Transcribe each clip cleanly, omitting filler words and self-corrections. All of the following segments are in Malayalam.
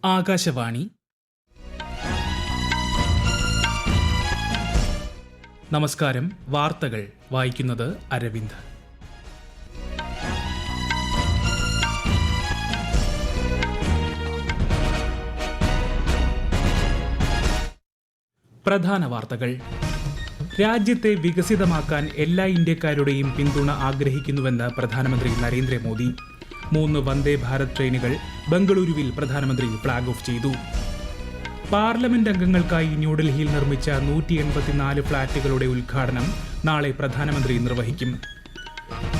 ആകാശവാണി. നമസ്കാരം. വാർത്തകൾ വായിക്കുന്നത് അരവിന്ദ്. പ്രധാന വാർത്തകൾ. രാജ്യത്തെ വികസിതമാക്കാൻ എല്ലാ ഇന്ത്യക്കാരുടെയും പിന്തുണ ആഗ്രഹിക്കുന്നുവെന്ന് പ്രധാനമന്ത്രി നരേന്ദ്രമോദി. 3 വന്ദേ ഭാരത് ട്രെയിനുകൾ ബംഗളൂരുവിൽ പ്രധാനമന്ത്രി ഫ്ളാഗ് ഓഫ് ചെയ്തു. പാർലമെന്റ് അംഗങ്ങൾക്കായി ന്യൂഡൽഹിയിൽ നിർമ്മിച്ച 184 ഫ്ളാറ്റുകളുടെ ഉദ്ഘാടനം നാളെ പ്രധാനമന്ത്രി നിർവഹിക്കും.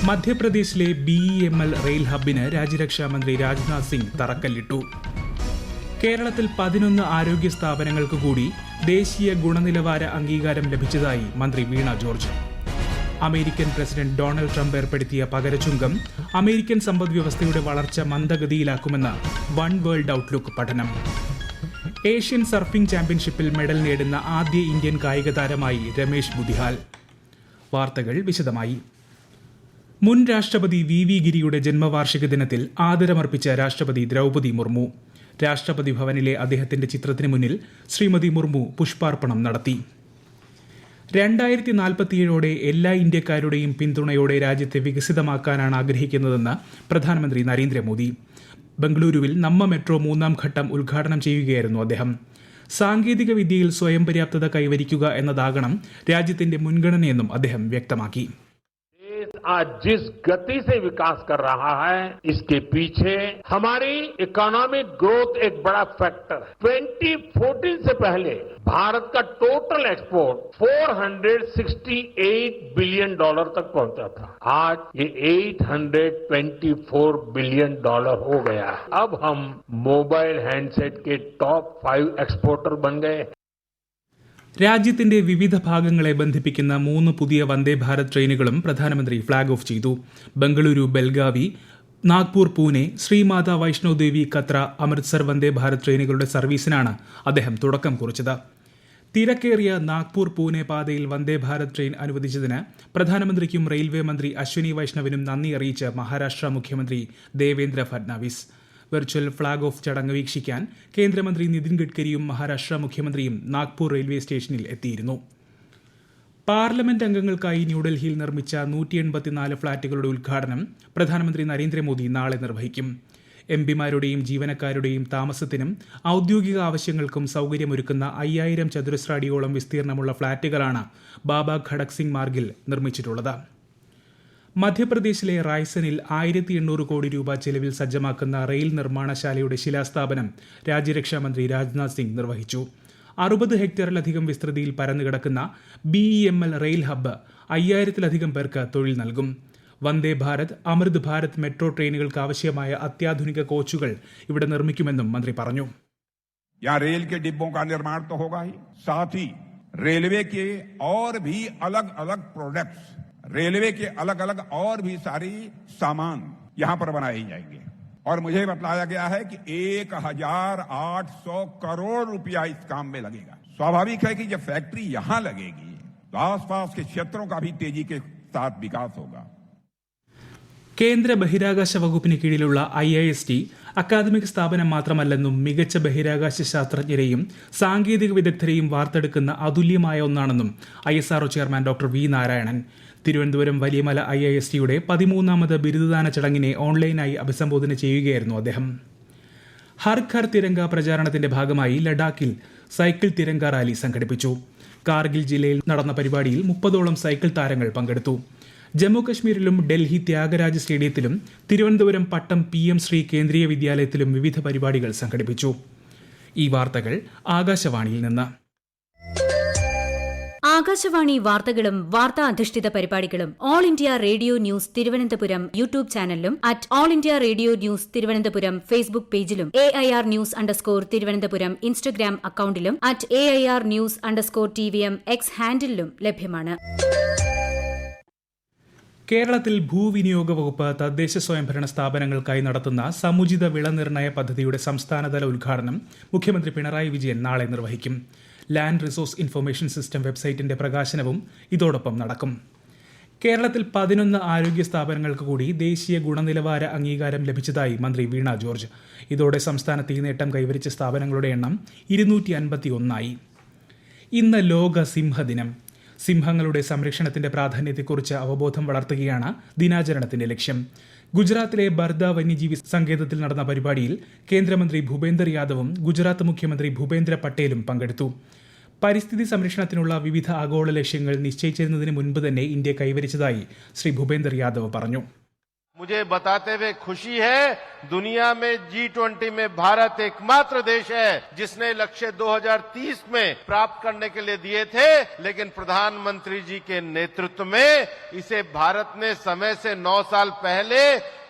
മധ്യപ്രദേശിലെ BEML റെയിൽ ഹബിന് രാജ്യരക്ഷാമന്ത്രി രാജ്നാഥ് സിംഗ് തറക്കല്ലിട്ടു. കേരളത്തിൽ 11 ആരോഗ്യ സ്ഥാപനങ്ങൾക്ക് കൂടി ദേശീയ ഗുണനിലവാര അംഗീകാരം ലഭിച്ചതായി മന്ത്രി Veena George. American president Donald Trump ഏർപ്പെടുത്തിയ പകരച്ചുങ്കം അമേരിക്കൻ സമ്പദ്വ്യവസ്ഥയുടെ വളർച്ച മന്ദഗതിയിലാക്കുമെന്ന് വൺ വേൾഡ് ഔട്ട്ലുക്ക് പഠനം. ഏഷ്യൻ സർഫിംഗ് ചാമ്പ്യൻഷിപ്പിൽ മെഡൽ നേടുന്ന ആദ്യ ഇന്ത്യൻ കായിക താരമായി രമേശ് ബുദിഹാൽ. വാർത്തകൾ വിശദമായി. മുൻ രാഷ്ട്രപതി VV ഗിരിയുടെ ജന്മവാർഷിക ദിനത്തിൽ ആദരമർപ്പിച്ച രാഷ്ട്രപതി ദ്രൗപദി മുർമു. രാഷ്ട്രപതി ഭവനിലെ അദ്ദേഹത്തിന്റെ ചിത്രത്തിന് മുന്നിൽ ശ്രീമതി മുർമു പുഷ്പാർപ്പണം നടത്തി. 2047 എല്ലാ ഇന്ത്യക്കാരുടെയും പിന്തുണയോടെ രാജ്യത്തെ വികസിതമാക്കാനാണ് ആഗ്രഹിക്കുന്നതെന്ന് പ്രധാനമന്ത്രി നരേന്ദ്രമോദി. ബംഗളൂരുവിൽ നമ്മ മെട്രോ 3ാം ഘട്ടം ഉദ്ഘാടനം ചെയ്യുകയായിരുന്നു അദ്ദേഹം. സാങ്കേതിക വിദ്യയിൽ സ്വയം പര്യാപ്തത കൈവരിക്കുക എന്നതാകണം രാജ്യത്തിന്റെ മുൻഗണനയെന്നും അദ്ദേഹം വ്യക്തമാക്കി. आज जिस गति से विकास कर रहा है, इसके पीछे हमारी इकोनॉमिक ग्रोथ एक बड़ा फैक्टर है। 2014 से पहले भारत का टोटल एक्सपोर्ट $468 बिलियन तक पहुंचा था. आज ये $824 बिलियन हो गया है. अब हम मोबाइल हैंडसेट के टॉप 5 एक्सपोर्टर बन गए. രാജ്യത്തിന്റെ വിവിധ ഭാഗങ്ങളെ ബന്ധിപ്പിക്കുന്ന 3 പുതിയ വന്ദേ ഭാരത് ട്രെയിനുകളും പ്രധാനമന്ത്രി ഫ്ളാഗ് ഓഫ് ചെയ്തു. ബംഗളൂരു ബെൽഗാവി, നാഗ്പൂർ പൂനെ, ശ്രീമാതാ വൈഷ്ണോദേവി കത്ര, അമൃത്സർ വന്ദേ ഭാരത് ട്രെയിനുകളുടെ സർവീസിനാണ് അദ്ദേഹം തുടക്കം കുറിച്ചത്. തിരക്കേറിയ നാഗ്പൂർ പൂനെ പാതയിൽ വന്ദേ ഭാരത് ട്രെയിൻ അനുവദിച്ചതിന് പ്രധാനമന്ത്രിക്കും റെയിൽവേ മന്ത്രി അശ്വിനി വൈഷ്ണവിനും നന്ദി അറിയിച്ച മഹാരാഷ്ട്ര മുഖ്യമന്ത്രി Devendra Fadnavis. Virtual flag off ചടങ്ങ് വീക്ഷിക്കാൻ കേന്ദ്രമന്ത്രി നിതിൻ ഗഡ്കരിയും മഹാരാഷ്ട്ര മുഖ്യമന്ത്രിയും നാഗ്പൂർ റെയിൽവേ സ്റ്റേഷനിൽ എത്തിയിരുന്നു. പാർലമെന്റ് അംഗങ്ങൾക്കായി ന്യൂഡൽഹിയിൽ നിർമ്മിച്ച 184 ഫ്ളാറ്റുകളുടെ ഉദ്ഘാടനം പ്രധാനമന്ത്രി നരേന്ദ്രമോദി നാളെ നിർവഹിക്കും. MPമാരുടെയും ജീവനക്കാരുടെയും താമസത്തിനും ഔദ്യോഗിക ആവശ്യങ്ങൾക്കും സൌകര്യമൊരുക്കുന്ന 5000 ചതുരശ്ര അടിയോളം വിസ്തീർണമുള്ള ഫ്ളാറ്റുകളാണ് ബാബ ഖഡക് സിംഗ് മാർഗിൽ നിർമ്മിച്ചിട്ടുള്ളത്. മധ്യപ്രദേശിലെ റായ്സനിൽ 1800 കോടി രൂപ ചെലവിൽ സജ്ജമാക്കുന്ന റെയിൽ നിർമ്മാണശാലയുടെ ശിലാസ്ഥാപനം രാജ്യരക്ഷാമന്ത്രി രാജ്നാഥ് സിംഗ് നിർവഹിച്ചു. 60 ഹെക്ടറിലധികം വിസ്തൃതിയിൽ പരന്നുകിടക്കുന്ന BEML റെയിൽ ഹബ്ബ് 5000-ലധികം പേർക്ക് തൊഴിൽ നൽകും. വന്ദേ ഭാരത്, അമൃത് ഭാരത് മെട്രോ ട്രെയിനുകൾക്ക് ആവശ്യമായ അത്യാധുനിക കോച്ചുകൾ ഇവിടെ നിർമ്മിക്കുമെന്നും മന്ത്രി പറഞ്ഞു. रेल के डिब्बों का निर्माण तो होगा ही, साथ ही रेलवे के और भी अलग अलग प्रोडक्ट्स, रेलवे के अलग अलग और भी सारी सामान यहां पर बनाए जाएंगे. और मुझे बताया गया है कि 1800 करोड़ रुपया इस काम में लगेगा. स्वाभाविक है कि जब फैक्ट्री यहां लगेगी तो आसपास के क्षेत्रों का भी तेजी के साथ विकास होगा. കേന്ദ്ര ബഹിരാകാശ വകുപ്പിന് കീഴിലുള്ള IIST അക്കാദമിക് സ്ഥാപനം മാത്രമല്ലെന്നും മികച്ച ബഹിരാകാശ ശാസ്ത്രജ്ഞരെയും സാങ്കേതിക വിദഗ്ധരെയും വാർത്തെടുക്കുന്ന അതുല്യമായ ഒന്നാണെന്നും ISRO chairman doctor V Narayanan. Thiruvananthapuram Valiyamala IISTയുടെ 13ാമത് ബിരുദദാന ചടങ്ങിനെ ഓൺലൈനായി അഭിസംബോധന ചെയ്യുകയായിരുന്നു അദ്ദേഹം. ഹർ ഘർ തിരങ്ക പ്രചാരണത്തിന്റെ ഭാഗമായി ലഡാക്കിൽ സൈക്കിൾ തിരങ്ക റാലി സംഘടിപ്പിച്ചു. കാർഗിൽ ജില്ലയിൽ നടന്ന പരിപാടിയിൽ 30ഓളം സൈക്കിൾ താരങ്ങൾ പങ്കെടുത്തു. ജമ്മു കശ്മീരിലും ഡൽഹി ത്യാഗരാജ് സ്റ്റേഡിയത്തിലും തിരുവനന്തപുരം പട്ടം PM ശ്രീ കേന്ദ്രീയ വിദ്യാലയത്തിലും വിവിധ പരിപാടികൾ സംഘടിപ്പിച്ചു. ഈ വാർത്തകൾ ആകാശവാണിയിൽ നിന്ന്. ആകാശവാണി വാർത്തകളും വാർത്താ അധിഷ്ഠിത പരിപാടികളും All India Radio news Thiruvananthapuram YouTube ചാനലിലും @All India Radio news Thiruvananthapuram Facebook പേജിലും AIR ന്യൂസ് _തിരുവനന്തപുരം ഇൻസ്റ്റഗ്രാം അക്കൌണ്ടിലും @AIR ന്യൂസ് _TVM X ഹാൻഡിലും ലഭ്യമാണ്. കേരളത്തിൽ ഭൂവിനിയോഗ വകുപ്പ് തദ്ദേശ സ്വയംഭരണ സ്ഥാപനങ്ങൾക്കായി നടത്തുന്ന സമുചിത വിളനിർണ്ണയ പദ്ധതിയുടെ സംസ്ഥാനതല ഉദ്ഘാടനം മുഖ്യമന്ത്രി പിണറായി വിജയൻ നാളെ നിർവഹിക്കും. ലാൻഡ് റിസോഴ്സ് ഇൻഫർമേഷൻ സിസ്റ്റം വെബ്സൈറ്റിന്റെ പ്രകാശനവും ഇതോടൊപ്പം നടക്കും. കേരളത്തിൽ 11 ആരോഗ്യ സ്ഥാപനങ്ങൾക്ക് കൂടി ദേശീയ ഗുണനിലവാര അംഗീകാരം ലഭിച്ചതായി മന്ത്രി വീണ ജോർജ്. ഇതോടെ സംസ്ഥാനത്ത് ഈ നേട്ടം കൈവരിച്ച സ്ഥാപനങ്ങളുടെ എണ്ണം 251 ഇന്ന് ലോക സിംഹദിനം. സിംഹങ്ങളുടെ സംരക്ഷണത്തിന്റെ പ്രാധാന്യത്തെക്കുറിച്ച് അവബോധം വളർത്തുകയാണ് ദിനാചരണത്തിന്റെ ലക്ഷ്യം. ഗുജറാത്തിലെ ബർദ വന്യജീവി സങ്കേതത്തിൽ നടന്ന പരിപാടിയിൽ കേന്ദ്രമന്ത്രി ഭൂപേന്ദർ യാദവും ഗുജറാത്ത് മുഖ്യമന്ത്രി ഭൂപേന്ദ്ര പട്ടേലും പങ്കെടുത്തു. പരിസ്ഥിതി സംരക്ഷണത്തിനുള്ള വിവിധ ആഗോള ലക്ഷ്യങ്ങൾ നിശ്ചയിച്ചിരുന്നതിന് മുൻപ് തന്നെ ഇന്ത്യ കൈവരിച്ചതായി ശ്രീ ഭൂപേന്ദർ യാദവ് പറഞ്ഞു. मुझे बताते हुए खुशी है, दुनिया में G20 में भारत एकमात्र देश है जिसने लक्ष्य 2030 में प्राप्त करने के लिए दिए थे, लेकिन प्रधानमंत्री जी के नेतृत्व में इसे भारत ने समय से 9 साल पहले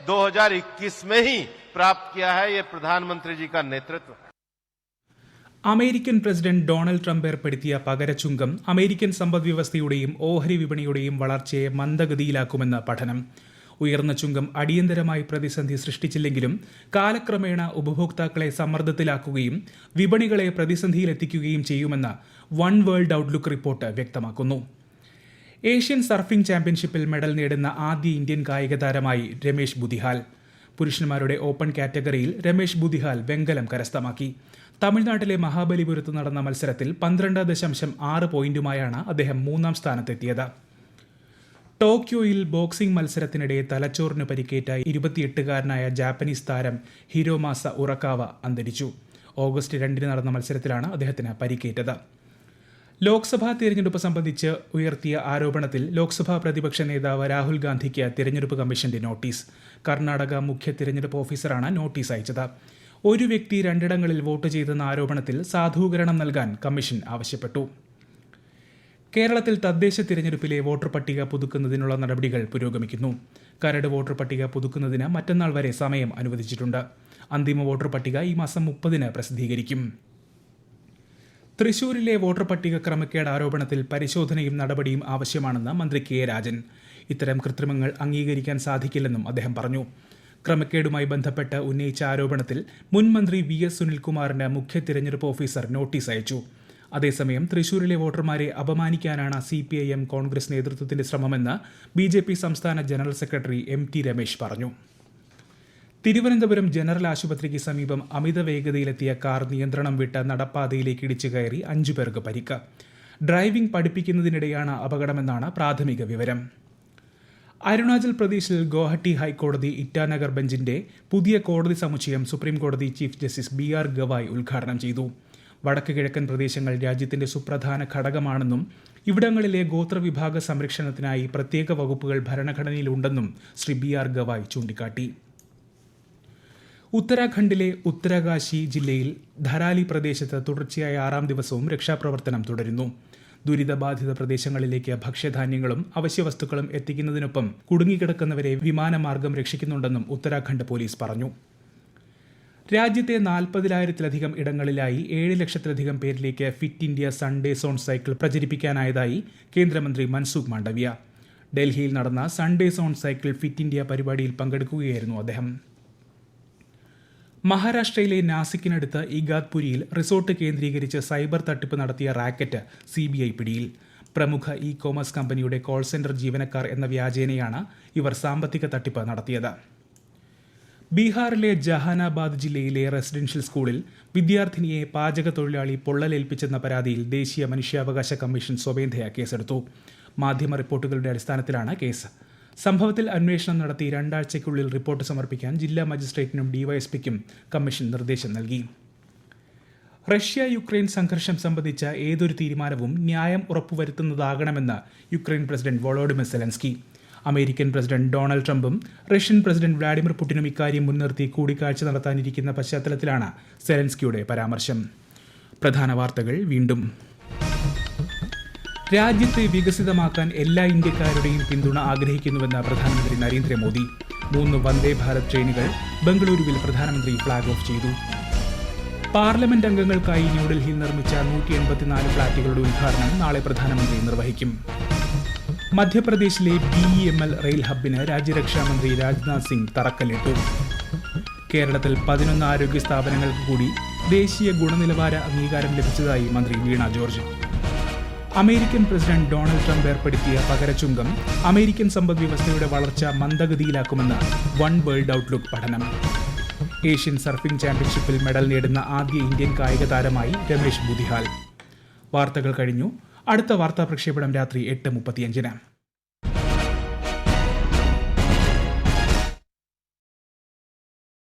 2021 में ही प्राप्त किया है. ये प्रधानमंत्री जी का नेतृत्व. അമേരിക്കൻ പ്രസിഡന്റ് ഡൊണാൾഡ് ട്രംപ് ഏർപ്പെടുത്തിയ പകരച്ചുങ്കം അമേരിക്കൻ സമ്പദ്വ്യവസ്ഥയുടെയും ഓഹരി വിപണിയുടെയും വളർച്ചയെ മന്ദഗതിയിലാക്കുമെന്ന് പഠനം. ഉയർന്ന ചുങ്കം അടിയന്തരമായി പ്രതിസന്ധി സൃഷ്ടിച്ചില്ലെങ്കിലും കാലക്രമേണ ഉപഭോക്താക്കളെ സമ്മർദ്ദത്തിലാക്കുകയും വിപണികളെ പ്രതിസന്ധിയിലെത്തിക്കുകയും ചെയ്യുമെന്ന് വൺ വേൾഡ് ഔട്ട്ലുക്ക് റിപ്പോർട്ട് വ്യക്തമാക്കുന്നു. ഏഷ്യൻ സർഫിംഗ് ചാമ്പ്യൻഷിപ്പിൽ മെഡൽ നേടുന്ന ആദ്യ ഇന്ത്യൻ കായിക താരമായി രമേശ് ബുദിഹാൽ. പുരുഷന്മാരുടെ ഓപ്പൺ കാറ്റഗറിയിൽ രമേശ് ബുദിഹാൽ വെങ്കലം കരസ്ഥമാക്കി. തമിഴ്നാട്ടിലെ മഹാബലിപുരത്ത് നടന്ന മത്സരത്തിൽ 12.6 പോയിന്റുമായാണ് അദ്ദേഹം 3ാം സ്ഥാനത്തെത്തിയത്. ടോക്കിയോയിൽ ബോക്സിംഗ് മത്സരത്തിനിടെ തലച്ചോറിന് പരിക്കേറ്റ 28-കാരനായ ജാപ്പനീസ് താരം ഹിരോമാസ ഉറക്കാവ അന്തരിച്ചു. ഓഗസ്റ്റ് 2 നടന്ന മത്സരത്തിലാണ് അദ്ദേഹത്തിന് പരിക്കേറ്റത്. ലോക്സഭാ തിരഞ്ഞെടുപ്പ് സംബന്ധിച്ച് ഉയർത്തിയ ആരോപണത്തിൽ ലോക്സഭാ പ്രതിപക്ഷ നേതാവ് രാഹുൽ ഗാന്ധിക്ക് തിരഞ്ഞെടുപ്പ് കമ്മീഷന്റെ നോട്ടീസ്. കർണാടക മുഖ്യ തിരഞ്ഞെടുപ്പ് ഓഫീസറാണ് നോട്ടീസ് അയച്ചത്. ഒരു വ്യക്തി 2 ഇടങ്ങളിൽ വോട്ട് ചെയ്തെന്ന ആരോപണത്തിൽ സാധൂകരണം നൽകാൻ കമ്മീഷൻ ആവശ്യപ്പെട്ടു. കേരളത്തിൽ തദ്ദേശ തിരഞ്ഞെടുപ്പിലെ വോട്ടർ പട്ടിക പുതുക്കുന്നതിനുള്ള നടപടികൾ പുരോഗമിക്കുന്നു. കരട് വോട്ടർ പട്ടിക പുതുക്കുന്നതിന് മറ്റന്നാൾ വരെ സമയം അനുവദിച്ചിട്ടുണ്ട്. അന്തിമ വോട്ടർ പട്ടിക ഈ മാസം 30 പ്രസിദ്ധീകരിക്കും. തൃശൂരിലെ വോട്ടർ പട്ടിക ക്രമക്കേട് ആരോപണത്തിൽ പരിശോധനയും നടപടിയും ആവശ്യമാണെന്ന് മന്ത്രി കെ രാജൻ. ഇത്തരം കൃത്രിമങ്ങൾ അംഗീകരിക്കാൻ സാധിക്കില്ലെന്നും അദ്ദേഹം പറഞ്ഞു. ക്രമക്കേടുമായി ബന്ധപ്പെട്ട് ഉന്നയിച്ച ആരോപണത്തിൽ മുൻ മന്ത്രി VS സുനിൽകുമാറിന് മുഖ്യ തിരഞ്ഞെടുപ്പ് ഓഫീസർ നോട്ടീസ് അയച്ചു. അതേസമയം തൃശൂരിലെ വോട്ടർമാരെ അപമാനിക്കാനാണ് CPIM കോൺഗ്രസ് നേതൃത്വത്തിന്റെ ശ്രമമെന്ന് BJP സംസ്ഥാന ജനറൽ സെക്രട്ടറി MT രമേശ് പറഞ്ഞു. തിരുവനന്തപുരം ജനറൽ ആശുപത്രിക്ക് സമീപം അമിത വേഗതയിലെത്തിയ കാർ നിയന്ത്രണം വിട്ട് നടപ്പാതയിലേക്ക് ഇടിച്ചു കയറി 5 പേർക്ക് പരിക്ക്. ഡ്രൈവിംഗ് പഠിപ്പിക്കുന്നതിനിടെയാണ് അപകടമെന്നാണ് പ്രാഥമിക വിവരം. അരുണാചൽ പ്രദേശിൽ ഗോഹട്ടി ഹൈക്കോടതി ഇറ്റാനഗർ ബെഞ്ചിന്റെ പുതിയ കോടതി സമുച്ചയം സുപ്രീംകോടതി ചീഫ് ജസ്റ്റിസ് BR ഗവായ് ഉദ്ഘാടനം ചെയ്തു. വടക്ക് കിഴക്കൻ പ്രദേശങ്ങൾ രാജ്യത്തിന്റെ സുപ്രധാന ഘടകമാണെന്നും ഇവിടങ്ങളിലെ ഗോത്രവിഭാഗ സംരക്ഷണത്തിനായി പ്രത്യേക വകുപ്പുകൾ ഭരണഘടനയിലുണ്ടെന്നും ശ്രീ BR ഗവായ് ചൂണ്ടിക്കാട്ടി. ഉത്തരാഖണ്ഡിലെ ഉത്തരകാശി ജില്ലയിൽ ധരാലി പ്രദേശത്ത് തുടർച്ചയായ 6ാം ദിവസവും രക്ഷാപ്രവർത്തനം തുടരുന്നു. ദുരിതബാധിത പ്രദേശങ്ങളിലേക്ക് ഭക്ഷ്യധാന്യങ്ങളും അവശ്യവസ്തുക്കളും എത്തിക്കുന്നതിനൊപ്പം കുടുങ്ങിക്കിടക്കുന്നവരെ വിമാനമാർഗം രക്ഷിക്കുന്നുണ്ടെന്നും ഉത്തരാഖണ്ഡ് പോലീസ് പറഞ്ഞു. രാജ്യത്തെ 40,000-ലധികം ഇടങ്ങളിലായി 7 ലക്ഷത്തിലധികം പേരിലേക്ക് Fit India Sunday zone cycle പ്രചരിപ്പിക്കാനായതായി കേന്ദ്രമന്ത്രി മൻസുഖ് മാണ്ഡവ്യ. ഡൽഹിയിൽ നടന്ന Sunday zone cycle Fit India പരിപാടിയിൽ പങ്കെടുക്കുകയായിരുന്നു അദ്ദേഹം. മഹാരാഷ്ട്രയിലെ നാസിക്കിനടുത്ത് ഇഗാദ്പുരിയിൽ റിസോർട്ട് കേന്ദ്രീകരിച്ച് സൈബർ തട്ടിപ്പ് നടത്തിയ റാക്കറ്റ് CBI പിടിയിൽ. പ്രമുഖ ഇ-കോമേഴ്സ് കമ്പനിയുടെ കോൾ സെന്റർ ജീവനക്കാർ എന്ന വ്യാജേനയാണ് ഇവർ സാമ്പത്തിക തട്ടിപ്പ് നടത്തിയത്. ബീഹാറിലെ ജഹാനാബാദ് ജില്ലയിലെ റെസിഡൻഷ്യൽ സ്കൂളിൽ വിദ്യാർത്ഥിനിയെ പാചക തൊഴിലാളി പൊള്ളലേൽപ്പിച്ചെന്ന പരാതിയിൽ ദേശീയ മനുഷ്യാവകാശ കമ്മീഷൻ സ്വമേധയാ കേസെടുത്തു. മാധ്യമ റിപ്പോർട്ടുകളുടെ അടിസ്ഥാനത്തിലാണ് കേസ്. സംഭവത്തിൽ അന്വേഷണം നടത്തി 2 ആഴ്ചയ്ക്കുള്ളിൽ റിപ്പോർട്ട് സമർപ്പിക്കാൻ ജില്ലാ മജിസ്ട്രേറ്റിനും DYSPയ്ക്കും കമ്മീഷൻ നിർദ്ദേശം നൽകി. റഷ്യ യുക്രൈൻ സംഘർഷം സംബന്ധിച്ച ഏതൊരു തീരുമാനവും ന്യായം ഉറപ്പുവരുത്തുന്നതാകണമെന്ന് Ukraine president Volodymyr Zelensky. American president Donald ട്രംപും റഷ്യൻ പ്രസിഡന്റ് വ്ളാഡിമിർ പുടിനും ഇക്കാര്യം മുൻനിർത്തി കൂടിക്കാഴ്ച നടത്താനിരിക്കുന്ന പശ്ചാത്തലത്തിലാണ് സെലൻസ്കിയുടെ പരാമർശം. പ്രധാന വാർത്തകൾ വീണ്ടും. രാജ്യത്തെ വികസിതമാക്കാൻ എല്ലാ ഇന്ത്യക്കാരുടെയും പിന്തുണ ആഗ്രഹിക്കുന്നുവെന്ന് പ്രധാനമന്ത്രി നരേന്ദ്രമോദി. 3 വന്ദേ ഭാരത് ട്രെയിനുകൾ ബംഗളൂരുവിൽ പ്രധാനമന്ത്രി ഫ്ളാഗ് ഓഫ് ചെയ്തു. പാർലമെന്റ് അംഗങ്ങൾക്കായി ന്യൂഡൽഹിയിൽ നിർമ്മിച്ച 184 ഫ്ളാറ്റുകളുടെ ഉദ്ഘാടനം നാളെ പ്രധാനമന്ത്രി നിർവഹിക്കും. മധ്യപ്രദേശിലെ BEML റെയിൽ ഹബ്ബിന് രാജ്യരക്ഷാമന്ത്രി രാജ്നാഥ് സിംഗ് തറക്കല്ലിട്ടു. കേരളത്തിൽ 11 ആരോഗ്യ സ്ഥാപനങ്ങൾക്ക് കൂടി ദേശീയ ഗുണനിലവാര അംഗീകാരം ലഭിച്ചതായി മന്ത്രി Veena George. American president Donald Trump ഏർപ്പെടുത്തിയ പകരച്ചുങ്കം അമേരിക്കൻ സമ്പദ്വ്യവസ്ഥയുടെ വളർച്ച മന്ദഗതിയിലാക്കുമെന്ന് വൺ വേൾഡ് ഔട്ട്ലുക്ക് പഠനം. ഏഷ്യൻ സർഫിംഗ് ചാമ്പ്യൻഷിപ്പിൽ മെഡൽ നേടുന്ന ആദ്യ ഇന്ത്യൻ കായിക താരമായി രമേശ് ബുധിഹാൽ. വാർത്തകൾ കഴിഞ്ഞു. അടുത്ത വാർത്താ പ്രക്ഷേപണം രാത്രി 8:35.